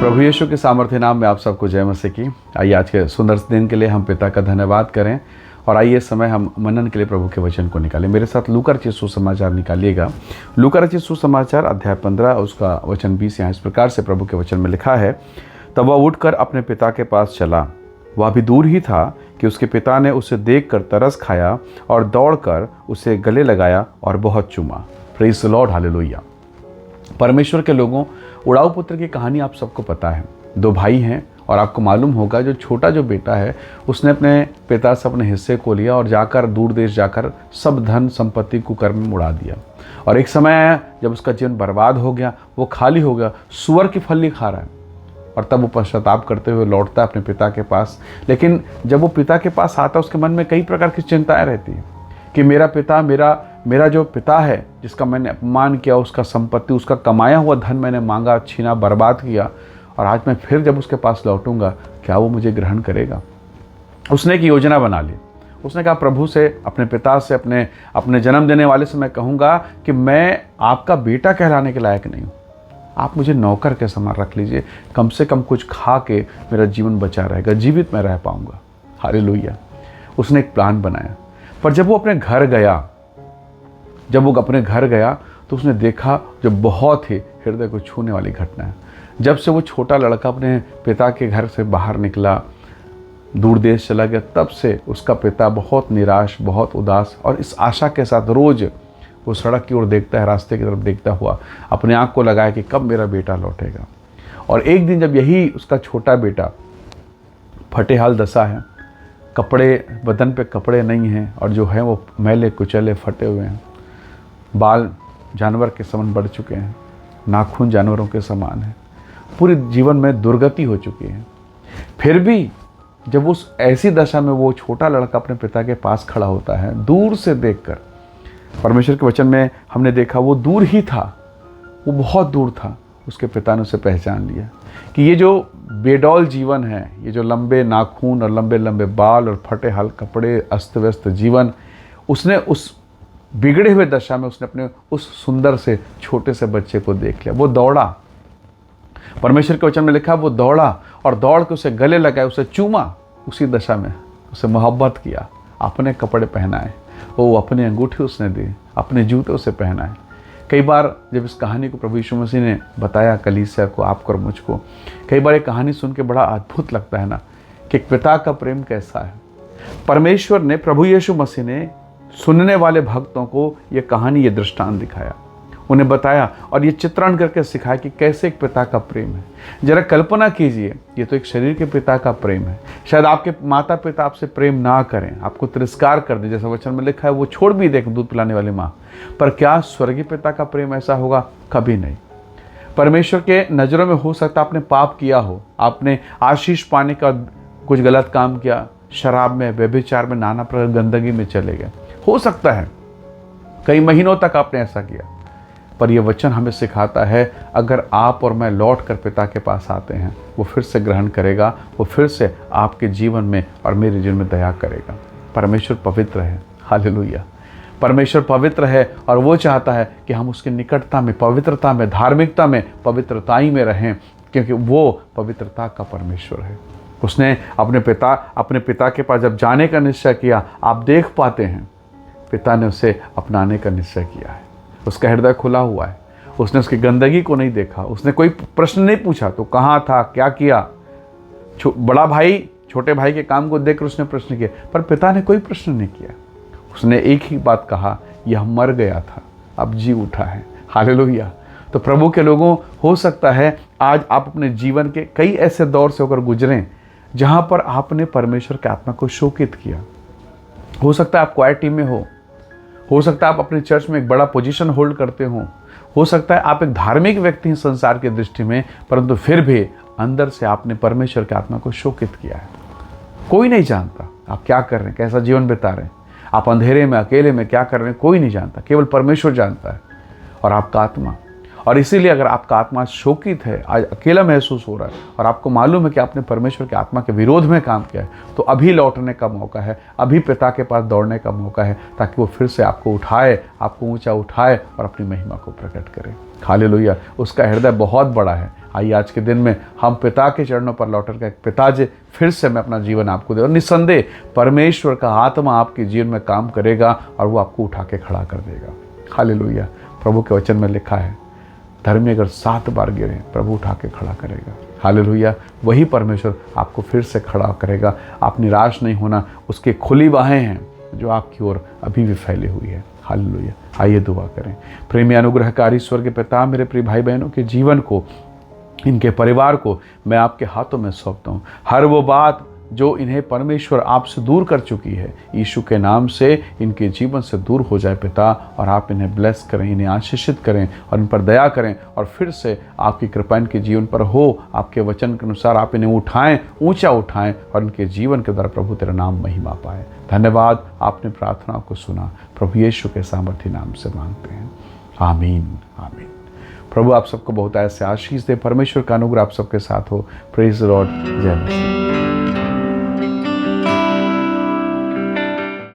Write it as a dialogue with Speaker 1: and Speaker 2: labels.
Speaker 1: प्रभु यीशु के सामर्थ्य नाम में आप सबको जय मसीह की। आइए आज के सुंदर दिन के लिए हम पिता का धन्यवाद करें और आइए समय हम मनन के लिए प्रभु के वचन को निकालें। मेरे साथ लूका रचित सुसमाचार निकालिएगा। लूका रचित सुसमाचार अध्याय 15 उसका वचन 20 यहाँ इस प्रकार से प्रभु के वचन में लिखा है। तब वह उठकर अपने पिता के पास चला। वह भी दूर ही था कि उसके पिता ने उसे देखकर तरस खाया और दौड़कर उसे गले लगाया और बहुत चूमा। Praise the Lord, hallelujah. परमेश्वर के लोगों, उड़ाऊ पुत्र की कहानी आप सबको पता है। दो भाई हैं और आपको मालूम होगा जो छोटा जो बेटा है उसने अपने पिता से अपने हिस्से को लिया और जाकर दूर देश जाकर सब धन संपत्ति कुकर्म में उड़ा दिया। और एक समय आया जब उसका जीवन बर्बाद हो गया, वो खाली हो गया, सुअर की फली खा रहा है। और तब वो पश्चाताप करते हुए लौटता है अपने पिता के पास। लेकिन जब वो पिता के पास आता है उसके मन में कई प्रकार की चिंताएं रहती हैं कि मेरा पिता, मेरा जो पिता है जिसका मैंने अपमान किया, उसका संपत्ति, उसका कमाया हुआ धन मैंने मांगा, छीना, बर्बाद किया, और आज मैं फिर जब उसके पास लौटूंगा क्या वो मुझे ग्रहण करेगा। उसने एक योजना बना ली। उसने कहा प्रभु से, अपने पिता से, अपने जन्म देने वाले से मैं कहूँगा कि मैं आपका बेटा कहलाने के लायक नहीं हूँ, आप मुझे नौकर के समान रख लीजिए, कम से कम कुछ खा के मेरा जीवन बचा रहेगा, जीवित मैं रह पाऊँगा। हालेलुया। उसने एक प्लान बनाया। पर जब वो अपने घर गया तो उसने देखा जो बहुत ही हृदय को छूने वाली घटना है। जब से वो छोटा लड़का अपने पिता के घर से बाहर निकला, दूर देश चला गया, तब से उसका पिता बहुत निराश, बहुत उदास और इस आशा के साथ रोज वो सड़क की ओर देखता है, रास्ते की तरफ देखता हुआ अपने आँख को लगाया कि कब मेरा बेटा लौटेगा। और एक दिन जब यही उसका छोटा बेटा, फटेहाल दशा है, कपड़े, बदन पे कपड़े नहीं हैं और जो है वो मैले कुचले फटे हुए हैं, बाल जानवर के समान बढ़ चुके हैं, नाखून जानवरों के समान है, पूरे जीवन में दुर्गति हो चुकी है। फिर भी जब उस ऐसी दशा में वो छोटा लड़का अपने पिता के पास खड़ा होता है, दूर से देखकर, परमेश्वर के वचन में हमने देखा वो दूर ही था, वो बहुत दूर था। उसके पिता ने उसे पहचान लिया कि ये जो बेडौल जीवन है, ये जो लंबे नाखून और लंबे लंबे बाल और फटे हाल कपड़े, अस्त व्यस्त जीवन, उसने उस बिगड़े हुए दशा में उसने अपने उस सुंदर से छोटे से बच्चे को देख लिया। वो दौड़ा, परमेश्वर के वचन में लिखा वो दौड़ा और दौड़ के उसे गले लगाए, उसे चूमा, उसी दशा में उसे मोहब्बत किया, अपने कपड़े पहनाए, वो अपनी अंगूठी उसने दी, अपने जूते उसे पहनाए। कई बार जब इस कहानी को प्रभु यीशु मसीह ने बताया कलीसिया को, आपको और मुझको, कई बार ये कहानी सुन के बड़ा अद्भुत लगता है ना कि एक पिता का प्रेम कैसा है। परमेश्वर ने, प्रभु यीशु मसीह ने सुनने वाले भक्तों को ये कहानी, ये दृष्टांत दिखाया, उन्हें बताया और ये चित्रण करके सिखाया कि कैसे एक पिता का प्रेम है। जरा कल्पना कीजिए, ये तो एक शरीर के पिता का प्रेम है। शायद आपके माता पिता आपसे प्रेम ना करें, आपको तिरस्कार कर दे, जैसा वचन में लिखा है वो छोड़ भी दे दूध पिलाने वाली माँ, पर क्या स्वर्गीय पिता का प्रेम ऐसा होगा? कभी नहीं। परमेश्वर के नज़रों में हो सकता आपने पाप किया हो, आपने आशीष पाने का कुछ गलत काम किया, शराब में, व्यभिचार में, नाना प्रकार गंदगी में चले गए, हो सकता है कई महीनों तक आपने ऐसा किया। पर यह वचन हमें सिखाता है अगर आप और मैं लौट कर पिता के पास आते हैं, वो फिर से ग्रहण करेगा, वो फिर से आपके जीवन में और मेरे जीवन में दया करेगा। परमेश्वर पवित्र है, हालेलुया। परमेश्वर पवित्र है और वो चाहता है कि हम उसकी निकटता में, पवित्रता में, धार्मिकता में, पवित्रताई में रहें, क्योंकि वो पवित्रता का परमेश्वर है। उसने अपने पिता के पास जब जाने का निश्चय किया, आप देख पाते हैं पिता ने उसे अपनाने का निश्चय किया है। उसका हृदय खुला हुआ है, उसने उसकी गंदगी को नहीं देखा, उसने कोई प्रश्न नहीं पूछा तो कहाँ था, क्या किया। बड़ा भाई छोटे भाई के काम को देखकर उसने प्रश्न किया, पर पिता ने कोई प्रश्न नहीं किया। उसने एक ही बात कहा, यह मर गया था, अब जी उठा है। हालेलुया। तो प्रभु के लोगों, हो सकता है आज आप अपने जीवन के कई ऐसे दौर से होकर गुजरें जहाँ पर आपने परमेश्वर के आत्मा को शोकित किया। हो सकता है आप क्वायर टीम में हो सकता है आप अपने चर्च में एक बड़ा पोजीशन होल्ड करते हो सकता है आप एक धार्मिक व्यक्ति हैं संसार की दृष्टि में, परंतु फिर भी अंदर से आपने परमेश्वर के आत्मा को शोकित किया है। कोई नहीं जानता आप क्या कर रहे हैं, कैसा जीवन बिता रहे हैं, आप अंधेरे में, अकेले में क्या कर रहे हैं, कोई नहीं जानता, केवल परमेश्वर जानता है और आपका आत्मा। और इसीलिए अगर आपका आत्मा शोकित है, आज अकेला महसूस हो रहा है और आपको मालूम है कि आपने परमेश्वर के आत्मा के विरोध में काम किया है, तो अभी लौटने का मौका है, अभी पिता के पास दौड़ने का मौका है, ताकि वो फिर से आपको उठाए, आपको ऊंचा उठाए और अपनी महिमा को प्रकट करे। हालेलुया। उसका हृदय बहुत बड़ा है। आइए आज के दिन में हम पिता के चरणों पर लौट कर, पिताजी फिर से मैं अपना जीवन आपको दे, और निस्संदेह परमेश्वर का आत्मा आपके जीवन में काम करेगा और वो आपको उठा के खड़ा कर देगा। हालेलुया। प्रभु के वचन में लिखा है, धर्मी अगर 7 बार गिरे, प्रभु उठा के खड़ा करेगा। हालेलुया। वही परमेश्वर आपको फिर से खड़ा करेगा। आप निराश नहीं होना, उसकी खुली बाहें हैं जो आपकी ओर अभी भी फैली हुई है। हालेलुया। आइए दुआ करें। प्रेमी अनुग्रहकारी स्वर्गीय पिता, मेरे प्रिय भाई बहनों के जीवन को, इनके परिवार को मैं आपके हाथों में सौंपता हूँ। हर वो बात जो इन्हें परमेश्वर आपसे दूर कर चुकी है, यीशु के नाम से इनके जीवन से दूर हो जाए पिता, और आप इन्हें ब्लेस करें, इन्हें आशीषित करें और इन पर दया करें, और फिर से आपकी कृपा इनके जीवन पर हो। आपके वचन के अनुसार आप इन्हें उठाएं, ऊंचा उठाएं, और इनके जीवन के द्वारा प्रभु तेरा नाम महिमा पाए। धन्यवाद, आपने प्रार्थना को सुना। प्रभु यीशु के सामर्थी नाम से मांगते हैं, आमीन आमीन। प्रभु आप सबको बहुत ऐसे आशीष दे। परमेश्वर का अनुग्रह आप सबके साथ हो। Praise the Lord. जय मसीह।